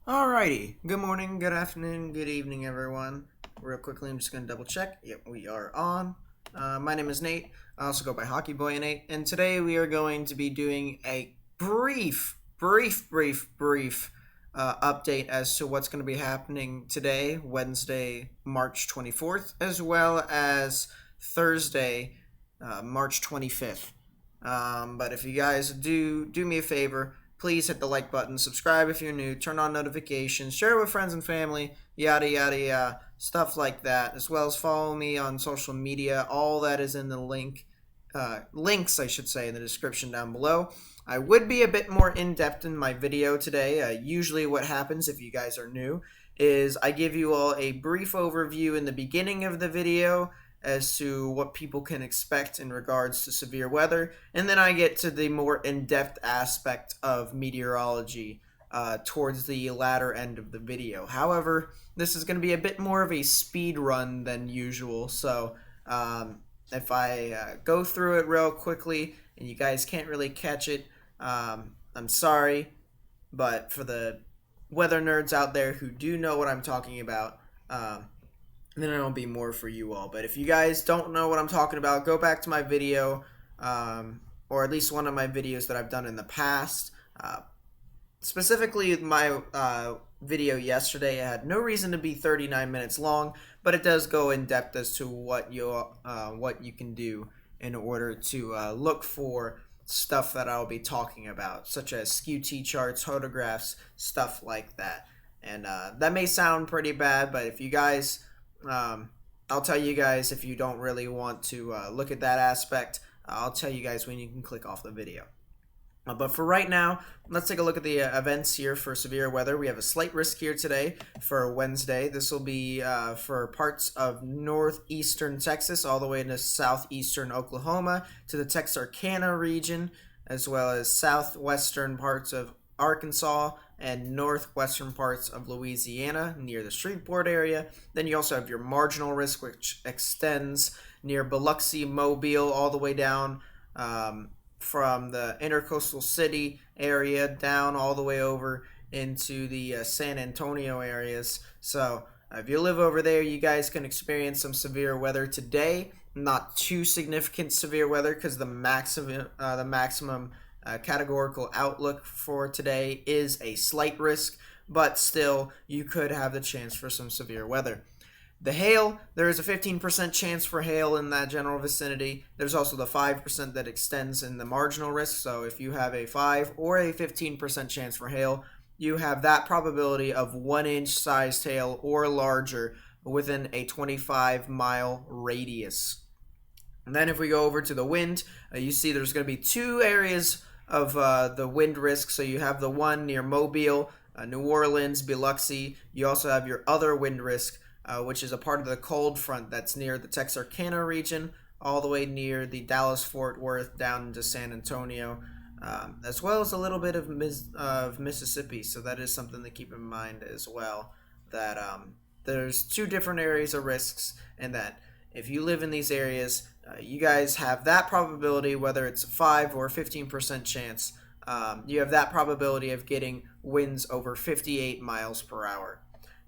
Alrighty, good morning, good afternoon, good evening, everyone. Real quickly, I'm just going to double check. Yep, we are on. My name is Nate. I also go by Hockey Boy Nate, and today we are going to be doing a brief update as to what's going to be happening today, Wednesday, March 24th, as well as Thursday, March 25th. But if you guys do me a favor, please hit the like button, subscribe if you're new, turn on notifications, share it with friends and family, yada yada yada, stuff like that, as well as follow me on social media. All that is in the links, I should say, in the description down below. I would be a bit more in depth in my video today. Usually, what happens if you guys are new is I give you all a brief overview in the beginning of the video as to what people can expect in regards to severe weather, and then I get to the more in-depth aspect of meteorology towards the latter end of the video. However, this is going to be a bit more of a speed run than usual, so if I go through it real quickly and you guys can't really catch it, I'm sorry, but for the weather nerds out there who do know what I'm talking about, then it'll be more for you all. But if you guys don't know what I'm talking about, go back to my video, or at least one of my videos that I've done in the past. Specifically, my video yesterday had no reason to be 39 minutes long, but it does go in depth as to what you can do in order to look for stuff that I'll be talking about, such as SKU charts, photographs, stuff like that. And that may sound pretty bad, but if you guys I'll tell you guys if you don't really want to look at that aspect. I'll tell you guys when you can click off the video. But for right now, let's take a look at the events here for severe weather. We have a slight risk here today for Wednesday. This will be for parts of northeastern Texas all the way into southeastern Oklahoma to the Texarkana region, as well as southwestern parts of Arkansas and northwestern parts of Louisiana near the Shreveport area. Then you also have your marginal risk, which extends near Biloxi, Mobile, all the way down from the intercoastal city area down all the way over into the San Antonio areas. So if you live over there, you guys can experience some severe weather today. Not too significant severe weather because the maximum categorical outlook for today is a slight risk, but still you could have the chance for some severe weather. The hail, there is a 15% chance for hail in that general vicinity. There's also the 5% that extends in the marginal risk. So if you have a 5 or a 15% chance for hail, you have that probability of 1-inch sized hail or larger within a 25-mile radius. And then if we go over to the wind, you see there's going to be two areas of the wind risk. So you have the one near Mobile, New Orleans, Biloxi. You also have your other wind risk, which is a part of the cold front that's near the Texarkana region, all the way near the Dallas-Fort Worth down into San Antonio, as well as a little bit of Mississippi. So that is something to keep in mind as well, that there's two different areas of risks, and that if you live in these areas, you guys have that probability, whether it's a 5 or 15% chance, you have that probability of getting winds over 58 miles per hour.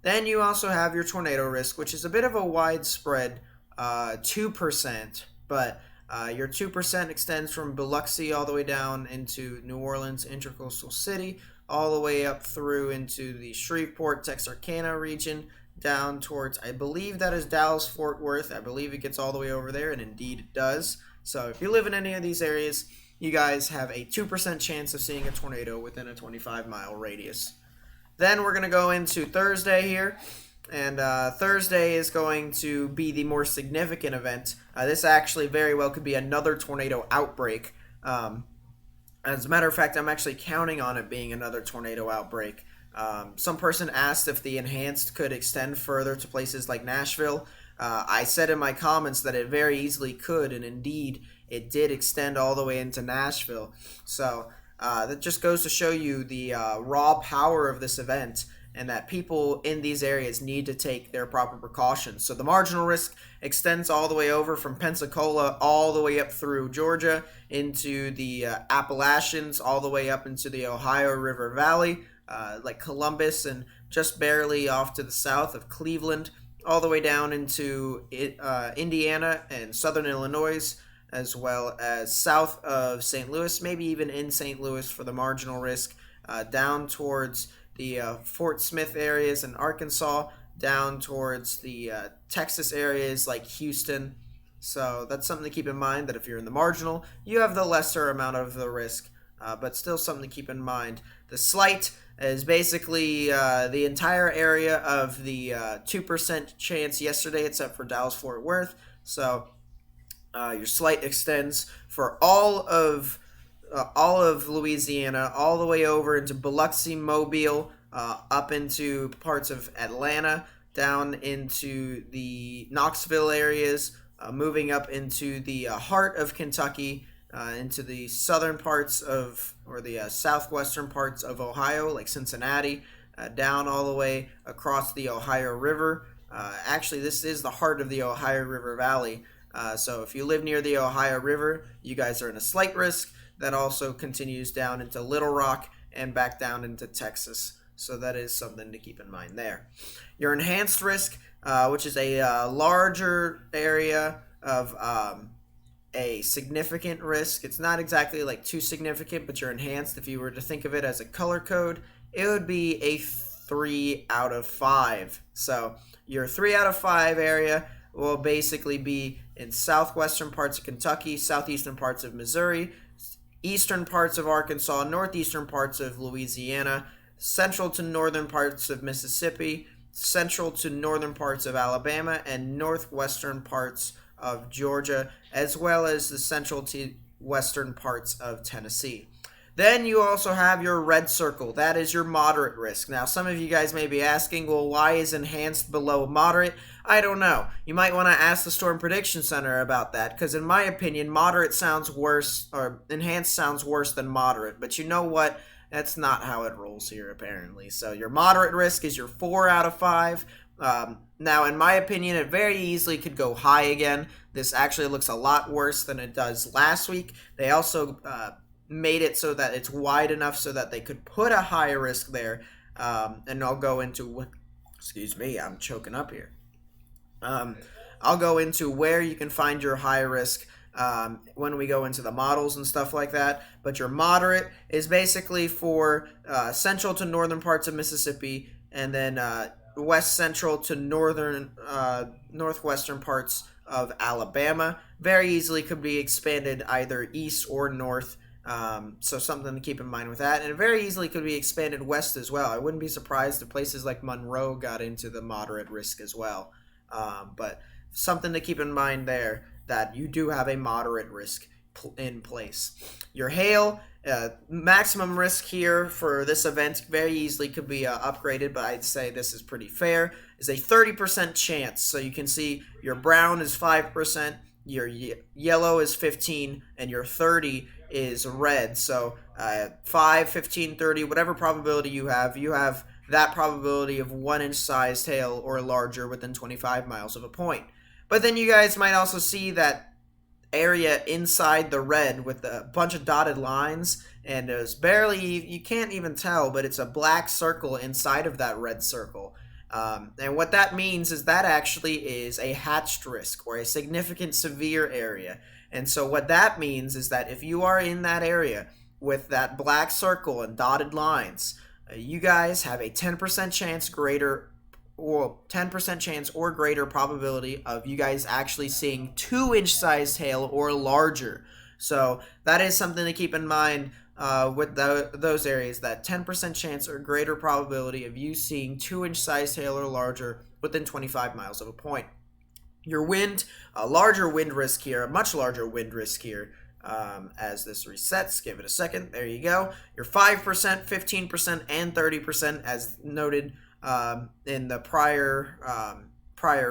Then you also have your tornado risk, which is a bit of a widespread 2%, but your 2% extends from Biloxi all the way down into New Orleans, intercoastal city, all the way up through into the Shreveport, Texarkana region, down towards, I believe that is Dallas-Fort Worth. I believe it gets all the way over there, and indeed it does. So if you live in any of these areas, you guys have a 2% chance of seeing a tornado within a 25-mile radius. Then we're going to go into Thursday here, and Thursday is going to be the more significant event. This actually very well could be another tornado outbreak. As a matter of fact, I'm actually counting on it being another tornado outbreak. Some person asked if the enhanced could extend further to places like Nashville. I said in my comments that it very easily could, and indeed it did extend all the way into Nashville. So that just goes to show you the raw power of this event, and that people in these areas need to take their proper precautions. So the marginal risk extends all the way over from Pensacola all the way up through Georgia into the Appalachians, all the way up into the Ohio River Valley, like Columbus and just barely off to the south of Cleveland, all the way down into Indiana and southern Illinois, as well as south of St. Louis, maybe even in St. Louis for the marginal risk, down towards the Fort Smith areas in Arkansas, down towards the Texas areas like Houston. So that's something to keep in mind, that if you're in the marginal, you have the lesser amount of the risk, but still something to keep in mind. The slight is basically the entire area of the 2% chance yesterday, except for Dallas-Fort Worth. So your slight extends for all of Louisiana, all the way over into Biloxi, Mobile, up into parts of Atlanta, down into the Knoxville areas, moving up into the heart of Kentucky, into the southern parts of, or the southwestern parts of Ohio, like Cincinnati, down all the way across the Ohio River. Actually, this is the heart of the Ohio River Valley. So if you live near the Ohio River, you guys are in a slight risk. That also continues down into Little Rock and back down into Texas. So that is something to keep in mind there. Your enhanced risk, which is a larger area of a significant risk. It's not exactly like too significant, but you're enhanced. If you were to think of it as a color code, it would be a 3 out of 5. So your 3 out of 5 area will basically be in southwestern parts of Kentucky, southeastern parts of Missouri, eastern parts of Arkansas, northeastern parts of Louisiana, central to northern parts of Mississippi, central to northern parts of Alabama, and northwestern parts of Georgia, as well as the central to western parts of Tennessee. Then you also have your red circle. That is your moderate risk. Now, some of you guys may be asking, well, why is enhanced below moderate? I don't know. You might want to ask the Storm Prediction Center about that, because in my opinion, moderate sounds worse, or enhanced sounds worse than moderate. But you know what? That's not how it rolls here, apparently. So your moderate risk is your 4 out of 5. Now, in my opinion, it very easily could go high again. This actually looks a lot worse than it does last week. They also made it so that it's wide enough so that they could put a high risk there. And I'll go into, excuse me, I'm choking up here. I'll go into where you can find your high risk when we go into the models and stuff like that. But your moderate is basically for central to northern parts of Mississippi, and then west central to northwestern parts of Alabama. Very easily could be expanded either east or north. So something to keep in mind with that. And it very easily could be expanded west as well. I wouldn't be surprised if places like Monroe got into the moderate risk as well. But something to keep in mind there, that you do have a moderate risk in place. Your hail, maximum risk here for this event very easily could be upgraded, but I'd say this is pretty fair, is a 30% chance. So you can see your brown is 5%, your yellow is 15, and your 30 is red. So 5, 15, 30, whatever probability you have that probability of 1-inch sized hail or larger within 25 miles of a point. But then you guys might also see that area inside the red with a bunch of dotted lines, and there's barely, you can't even tell, but it's a black circle inside of that red circle. And what that means is that actually is a hatched risk, or a significant severe area. And so what that means is that if you are in that area with that black circle and dotted lines, you guys have a 10% chance greater, or 10% chance or greater probability of you guys actually seeing 2-inch sized hail or larger. So that is something to keep in mind with those areas, that 10% chance or greater probability of you seeing 2-inch sized hail or larger within 25 miles of a point. Your wind, a larger wind risk here, a much larger wind risk here. As this resets, give it a second. There you go. Your 5%, 15%, and 30%, as noted in the prior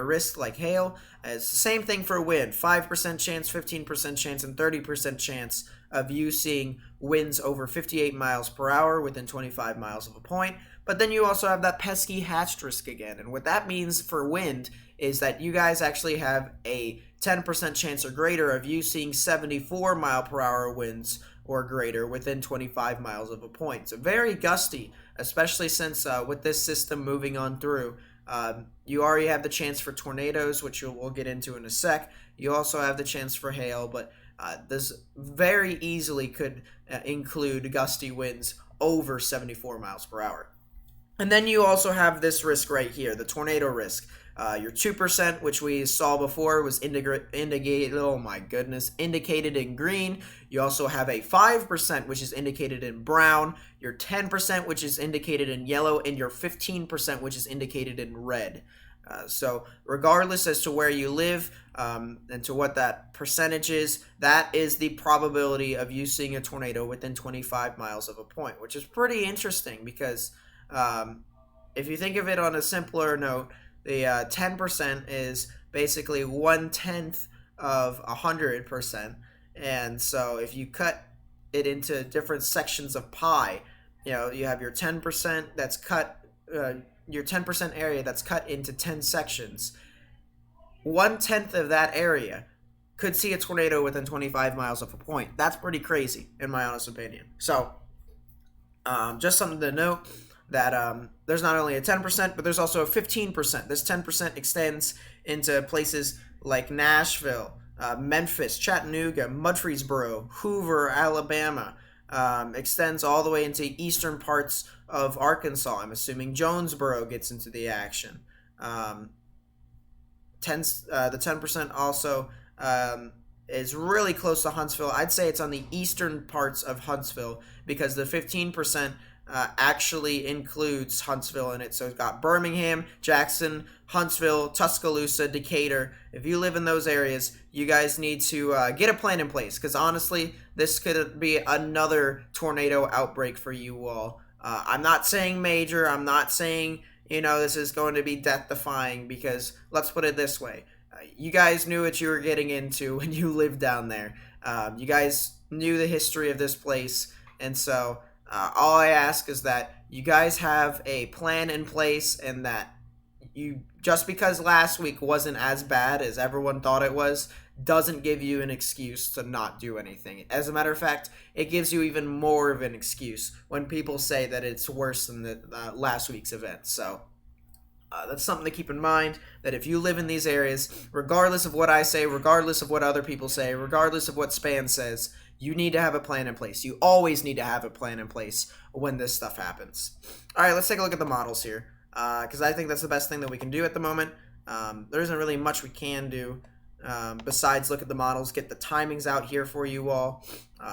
risk, like hail. It's the same thing for wind. 5% chance, 15% chance, and 30% chance of you seeing winds over 58 miles per hour within 25 miles of a point. But then you also have that pesky hatched risk again. And what that means for wind is that you guys actually have a 10% chance or greater of you seeing 74 mile per hour winds or greater within 25 miles of a point. So very gusty especially since with this system moving on through, you already have the chance for tornadoes, which we'll get into in a sec. You also have the chance for hail, but this very easily could include gusty winds over 74 miles per hour. And then you also have this risk right here, the tornado risk. Your 2%, which we saw before, was indicated. Oh my goodness, indicated in green. You also have a 5%, which is indicated in brown. Your 10%, which is indicated in yellow, and your 15%, which is indicated in red. So regardless as to where you live and to what that percentage is, that is the probability of you seeing a tornado within 25 miles of a point, which is pretty interesting because if you think of it on a simpler note, the 10% is basically 1/10 of 100%. And so if you cut it into different sections of pie, you have your 10% that's cut, your 10% area that's cut into 10 sections. 1/10 of that area could see a tornado within 25 miles of a point. That's pretty crazy, in my honest opinion. So, just something to note that there's not only a 10%, but there's also a 15%. This 10% extends into places like Nashville, Memphis, Chattanooga, Murfreesboro, Hoover, Alabama. Extends all the way into eastern parts of Arkansas. I'm assuming Jonesboro gets into the action. The 10% also is really close to Huntsville. I'd say it's on the eastern parts of Huntsville because the 15% actually includes Huntsville in it. So it's got Birmingham, Jackson, Huntsville, Tuscaloosa, Decatur. If you live in those areas, you guys need to get a plan in place because honestly, this could be another tornado outbreak for you all. I'm not saying major. I'm not saying, this is going to be death-defying because let's put it this way. You guys knew what you were getting into when you lived down there. You guys knew the history of this place. And so all I ask is that you guys have a plan in place and that you, just because last week wasn't as bad as everyone thought it was, doesn't give you an excuse to not do anything. As a matter of fact, it gives you even more of an excuse when people say that it's worse than the last week's event. So that's something to keep in mind, that if you live in these areas, regardless of what I say, regardless of what other people say, regardless of what Span says, you need to have a plan in place. You always need to have a plan in place when this stuff happens. All right, let's take a look at the models here because I think that's the best thing that we can do at the moment. There isn't really much we can do besides look at the models, get the timings out here for you all.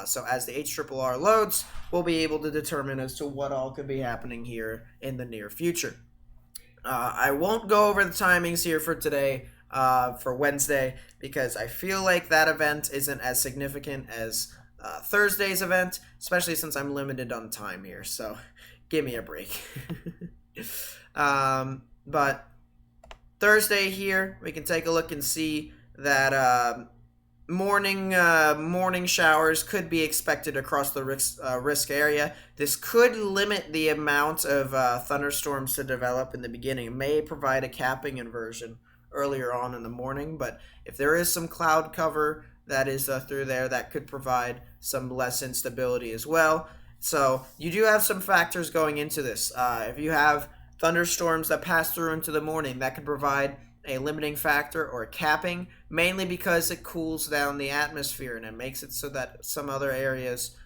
So as the HRRR loads, we'll be able to determine as to what all could be happening here in the near future. I won't go over the timings here for today, for Wednesday, because I feel like that event isn't as significant as Thursday's event, especially since I'm limited on time here, so give me a break. But Thursday here, we can take a look and see that morning showers could be expected across the risk area. This could limit the amount of thunderstorms to develop in the beginning. It may provide a capping inversion earlier on in the morning, but if there is some cloud cover that is through there, that could provide some less instability as well. So you do have some factors going into this. If you have thunderstorms that pass through into the morning, that could provide a limiting factor or a capping, mainly because it cools down the atmosphere and it makes it so that some other areas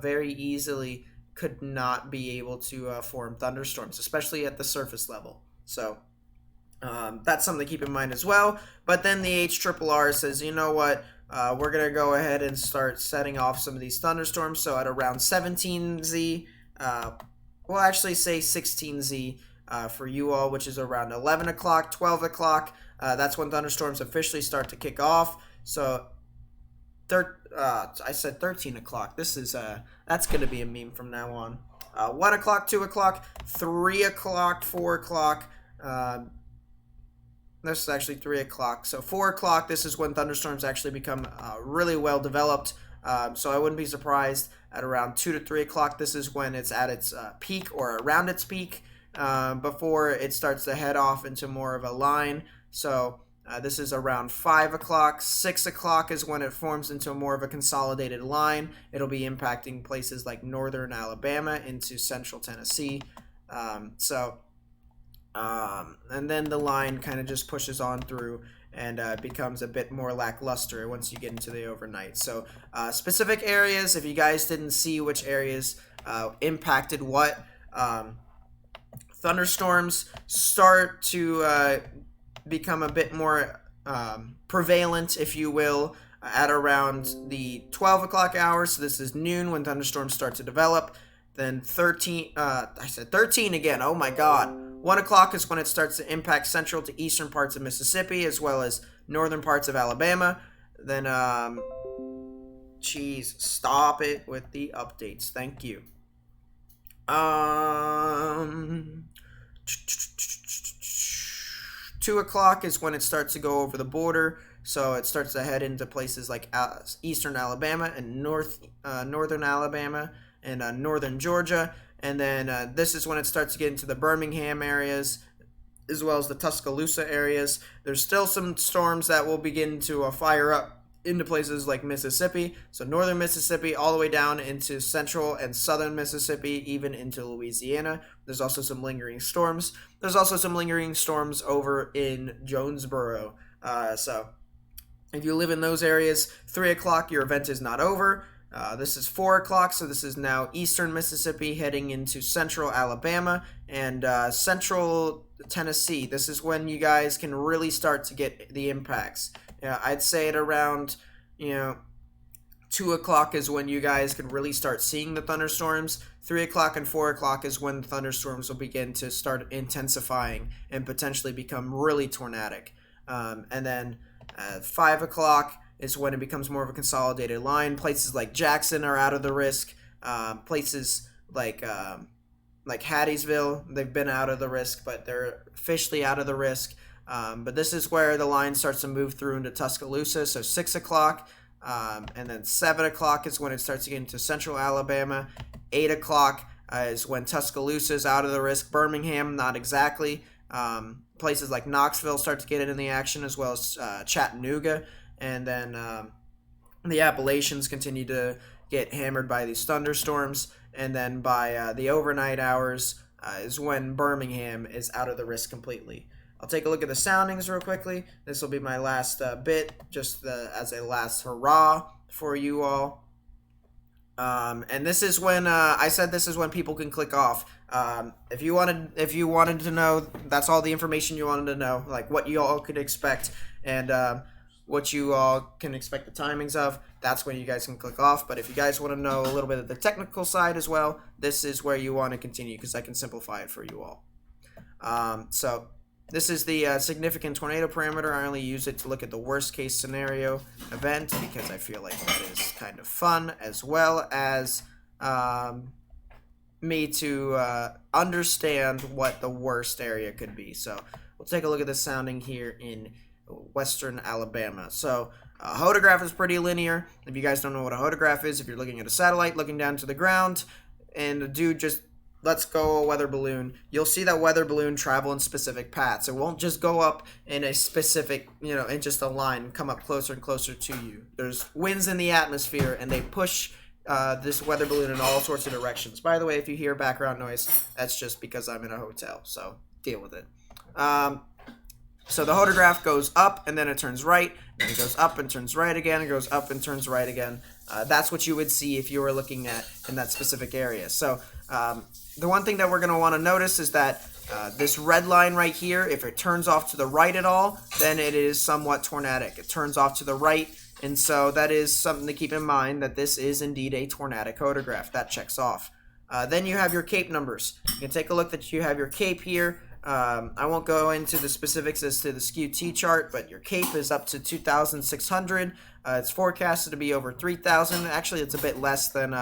very easily could not be able to form thunderstorms, especially at the surface level. So that's something to keep in mind as well. But then the HRRR says, you know what, we're going to go ahead and start setting off some of these thunderstorms. So at around 17Z, we'll actually say 16Z for you all, which is around 11 o'clock, 12 o'clock. That's when thunderstorms officially start to kick off. So I said 13 o'clock. This is that's going to be a meme from now on. 1 o'clock, 2 o'clock, 3 o'clock, 4 o'clock. This is actually 3 o'clock. So 4 o'clock, this is when thunderstorms actually become really well developed. So I wouldn't be surprised at around 2 to 3 o'clock. This is when it's at its peak or around its peak before it starts to head off into more of a line. So This is around 5 o'clock. 6 o'clock is when it forms into more of a consolidated line. It'll be impacting places like northern Alabama into central Tennessee. And then the line kind of just pushes on through and becomes a bit more lackluster once you get into the overnight. So specific areas, if you guys didn't see which areas impacted what, thunderstorms start to become a bit more prevalent, if you will, at around the 12 o'clock hour. So this is noon when thunderstorms start to develop. Then 13, I said 13 again, oh my god. 1 o'clock is when it starts to impact central to eastern parts of Mississippi as well as northern parts of Alabama. Then, stop it with the updates. Thank you. 2 o'clock is when it starts to go over the border. So it starts to head into places like eastern Alabama and northern Alabama and northern Georgia. And then this is when it starts to get into the Birmingham areas as well as the Tuscaloosa areas. There's still some storms that will begin to fire up into places like Mississippi. So northern Mississippi all the way down into central and southern Mississippi, even into Louisiana. There's also some lingering storms. There's also some lingering storms over in Jonesboro. So if you live in those areas, 3 o'clock, your event is not over. This is 4 o'clock, so this is now eastern Mississippi heading into central Alabama and central Tennessee. This is when you guys can really start to get the impacts. I'd say at around, 2 o'clock is when you guys can really start seeing the thunderstorms. 3 o'clock and 4 o'clock is when the thunderstorms will begin to start intensifying and potentially become really tornadic. And then 5 o'clock is when it becomes more of a consolidated line. Places like Jackson are out of the risk. Places like Hattiesville, they've been out of the risk, but they're officially out of the risk. But this is where the line starts to move through into Tuscaloosa. So 6 o'clock, and then 7 o'clock is when it starts to get into central Alabama. 8 o'clock is when Tuscaloosa is out of the risk. Birmingham, not exactly. Places like Knoxville start to get in the action, as well as Chattanooga. And then the Appalachians continue to get hammered by these thunderstorms. And then by the overnight hours is when Birmingham is out of the risk completely. I'll take a look at the soundings real quickly. This will be my last bit, just as a last hurrah for you all. And this is when I said this is when people can click off. If you wanted to know, that's all the information you wanted to know, like what you all could expect and what you all can expect the timings of. That's when you guys can click off. But if you guys want to know a little bit of the technical side as well, this is where you want to continue because I can simplify it for you all. So this is the significant tornado parameter. I only use it to look at the worst case scenario event because I feel like that is kind of fun, as well as me to understand what the worst area could be. So we'll take a look at the sounding here in western Alabama. So a hodograph is pretty linear. If you guys don't know what a hodograph is, if you're looking at a satellite looking down to the ground and a dude just lets go a weather balloon, you'll see that weather balloon travel in specific paths. It won't just go up in a specific, in just a line, come up closer and closer to you. There's winds in the atmosphere, and they push this weather balloon in all sorts of directions. By the way, if you hear background noise, that's just because I'm in a hotel, so deal with it. So the hodograph goes up, and then it turns right, and it goes up and turns right again, it goes up and turns right again. That's what you would see if you were looking at in that specific area. So the one thing that we're going to want to notice is that this red line right here, if it turns off to the right at all, then it is somewhat tornadic. It turns off to the right, and so that is something to keep in mind, that this is indeed a tornadic hodograph. That checks off. Then you have your CAPE numbers. You can take a look that you have your CAPE here. I won't go into the specifics as to the SKU-T chart, but your CAPE is up to 2,600. It's forecasted to be over 3,000. Actually, it's a bit less than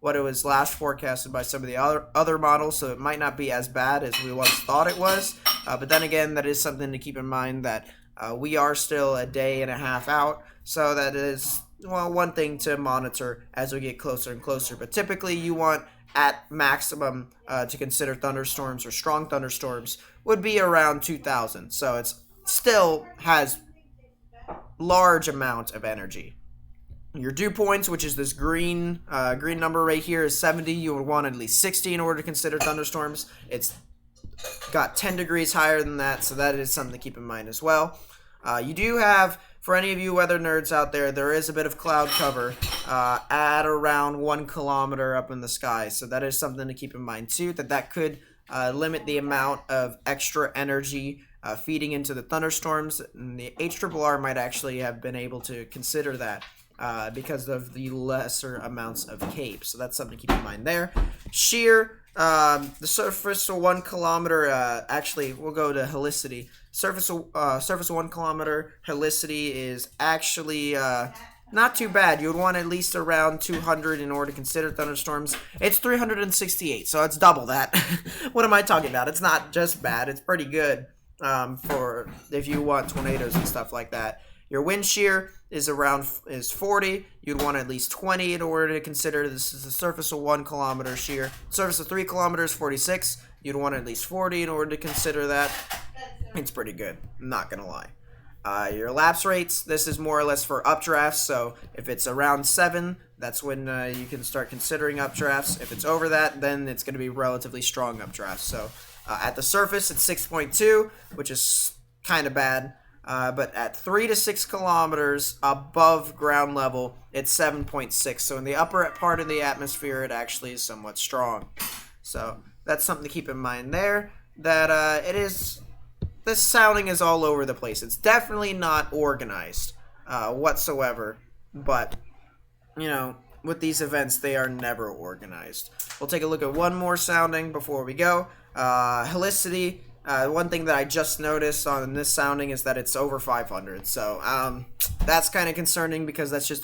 what it was last forecasted by some of the other models, so it might not be as bad as we once thought it was. But then again, that is something to keep in mind, that we are still a day and a half out, so that is, one thing to monitor as we get closer and closer. But typically, you want at maximum to consider thunderstorms or strong thunderstorms would be around 2,000. So it's still has large amount of energy. Your dew points, which is this green number right here, is 70. You would want at least 60 in order to consider thunderstorms. It's got 10 degrees higher than that, so that is something to keep in mind as well. You do have, for any of you weather nerds out there, there is a bit of cloud cover at around 1 kilometer up in the sky, so that is something to keep in mind too, that could limit the amount of extra energy feeding into the thunderstorms, and the HRRR might actually have been able to consider that. Because of the lesser amounts of CAPE. So that's something to keep in mind there. Shear, the surface of 1 kilometer, actually, we'll go to helicity. Surface of 1 kilometer helicity is actually not too bad. You would want at least around 200 in order to consider thunderstorms. It's 368, so it's double that. What am I talking about? It's not just bad. It's pretty good for if you want tornadoes and stuff like that. Your wind shear is 40. You'd want at least 20 in order to consider this is the surface of 1 kilometer shear. Surface of 3 kilometers, 46. You'd want at least 40 in order to consider that. It's pretty good, I'm not gonna lie. Your lapse rates, this is more or less for updrafts, so if it's around 7, that's when you can start considering updrafts. If it's over that, then it's going to be relatively strong updrafts. So at the surface, it's 6.2, which is kind of bad. But at 3 to 6 kilometers above ground level, it's 7.6. So in the upper part of the atmosphere, it actually is somewhat strong. So that's something to keep in mind there. That this sounding is all over the place. It's definitely not organized whatsoever. But, you know, with these events, they are never organized. We'll take a look at one more sounding before we go. Helicity. One thing that I just noticed on this sounding is that it's over 500. So that's kind of concerning because that's just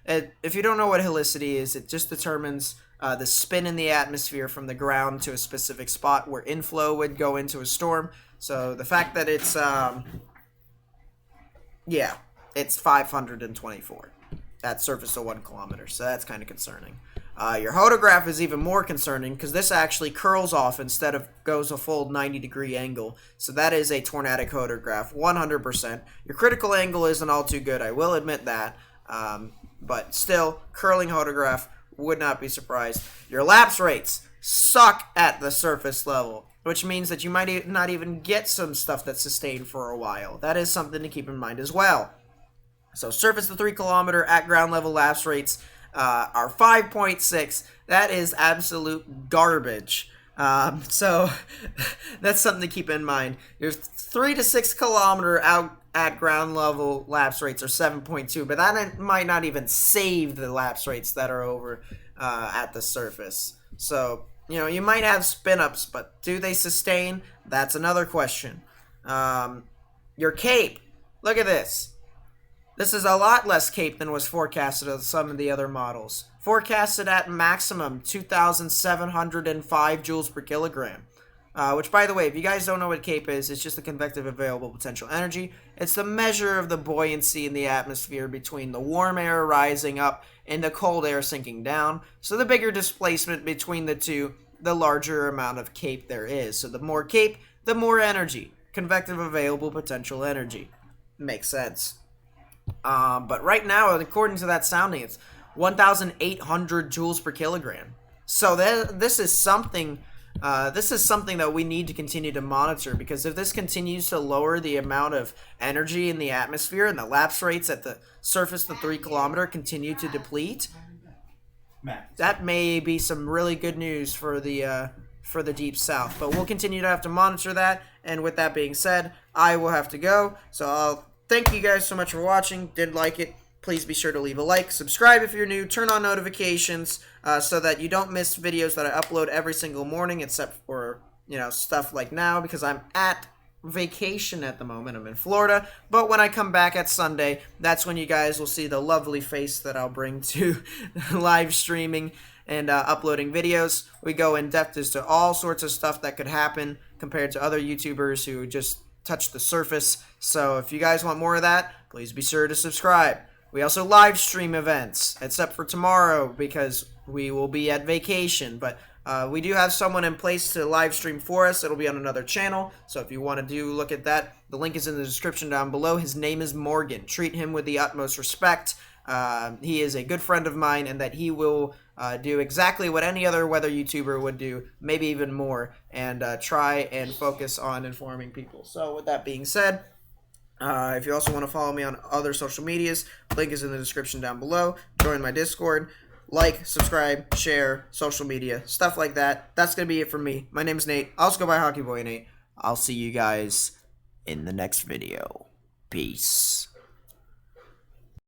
if you don't know what helicity is, it just determines the spin in the atmosphere from the ground to a specific spot where inflow would go into a storm. So the fact that it's, it's 524 at surface of 1 kilometer. So that's kind of concerning. Your hodograph is even more concerning because this actually curls off instead of goes a full 90-degree angle. So that is a tornadic hodograph, 100%. Your critical angle isn't all too good, I will admit that. But still, curling hodograph, would not be surprised. Your lapse rates suck at the surface level, which means that you might not even get some stuff that's sustained for a while. That is something to keep in mind as well. So surface to 3 kilometer at ground level lapse rates are 5.6. That is absolute garbage. So that's something to keep in mind. Your 3 to 6 kilometer out at ground level lapse rates are 7.2, but that might not even save the lapse rates that are over at the surface. So, you know, you might have spin-ups, but do they sustain? That's another question. Your CAPE. Look at this. This is a lot less CAPE than was forecasted on some of the other models. Forecasted at maximum 2,705 joules per kilogram. Which, by the way, if you guys don't know what CAPE is, it's just the convective available potential energy. It's the measure of the buoyancy in the atmosphere between the warm air rising up and the cold air sinking down. So the bigger displacement between the two, the larger amount of CAPE there is. So the more CAPE, the more energy. Convective available potential energy. Makes sense. But right now, according to that sounding, it's 1,800 joules per kilogram. So this is something that we need to continue to monitor, because if this continues to lower the amount of energy in the atmosphere and the lapse rates at the surface of the 3 kilometer continue to deplete, that may be some really good news for the Deep South. But we'll continue to have to monitor that. And with that being said, I will have to go. So I'll thank you guys so much for watching. Did like it? Please be sure to leave a like, subscribe if you're new, turn on notifications so that you don't miss videos that I upload every single morning, except for, you know, stuff like now, because I'm at vacation at the moment. I'm in Florida, but when I come back at Sunday, that's when you guys will see the lovely face that I'll bring to live streaming and uploading videos. We go in depth as to all sorts of stuff that could happen compared to other YouTubers who just touch the surface. So if you guys want more of that, please be sure to subscribe. We also live stream events, except for tomorrow because we will be at vacation. But We do have someone in place to live stream for us. It'll be on another channel, so if you want to do look at that, the link is in the description down below. His name is Morgan. Treat him with the utmost respect. He is a good friend of mine, and that he will do exactly what any other weather YouTuber would do, maybe even more, and try and focus on informing people. So with that being said, if you also want to follow me on other social medias, link is in the description down below. Join my Discord. Like, subscribe, share, social media, stuff like that. That's going to be it from me. My name is Nate. I also go by Hockey Boy Nate. I'll see you guys in the next video. Peace.